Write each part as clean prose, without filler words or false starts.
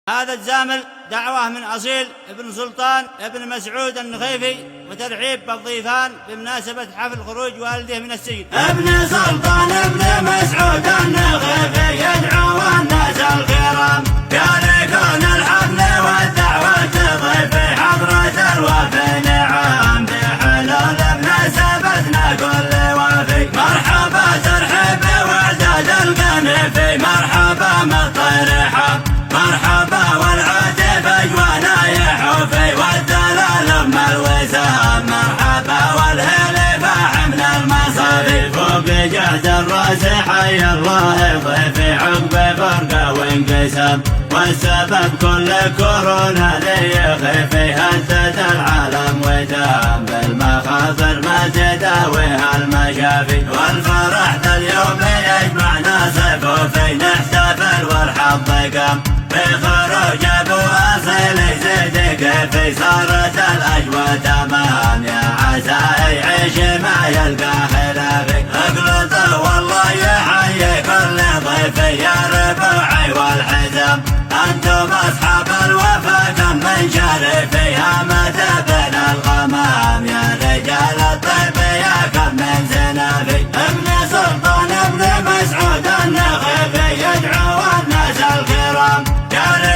هذا الزامل دعوة من أصيل ابن سلطان ابن مسعود النخيفي وترحيب بالضيفان بمناسبة حفل خروج والده من السجن. ابن سلطان ابن مسعود النخيفي يدعو الناس الكرام يكون الحفل والدعوة ضيفي حضرة الوفي نعم بحلول بمناسبتنا كل وفي مرحبا ترحيب وعداد القنفي مرحبا مطرحة مرحبا والعتب اجوانا يحوفي والدلال ام الوسام مرحبا والهلي فحمل المصاري فوق جهد الراس حي الله ضيفي عقب فرقه وانقسام والسبب كل كورونا ذي يخفي هدد العالم ودام بالمخاطر ما تداويها المشافي والفرح ذا اليوم يجمعنا صفوفي نحتفل والحظ قام بخروج ابو اصيل يزيد كيفي صارت الاجواء تمام يا عسى يعيش ما يلقى خلافي اقلط والله يحيي كل ضيفي يا ربوعي والحزام انتم اصحاب الوفا كم من شرفي هامت بين الغمام يا رجال الطيب يا كم من زنافي ابن سلطان ابن مسعود النخيفي يدعو الناس الكرام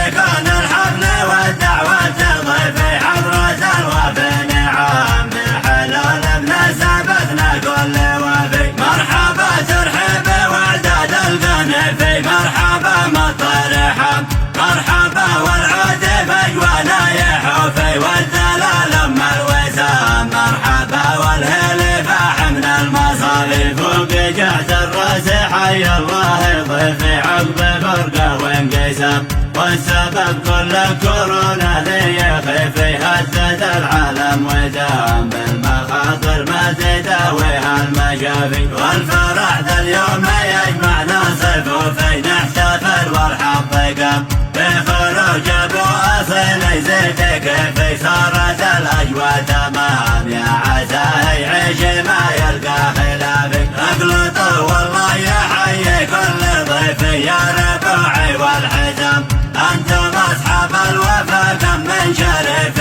يكون الحفل والدعوة ضيفي حضرة الوفي نعم بحلول بمناسبتنا كل وفي مرحبا ترحيب وعداد القنفي مرحبا مطرحة مرحبا والعتب اجوانا يحوفي والدلال ام الوسام مرحبا والهلي فحمل المصاري فوق جهد الراس حي الله ضيفي عقب فرقه وانقسام والسبب كل كورونا ذي يخفي هدد العالم ودام بالمخاطر ما تداويها المشافي والفرح ذا اليوم يجمعنا صفوفي نحتفل والحظ قام بخروج ابو اصيل يزيد كيفي صارت الاجواء تمام يا عسى يعيش ما يلقى خلافي اقلط والله يحيي كل ضيفي يا ربوعي والحزام انتم اصحاب الوفا كم من شرف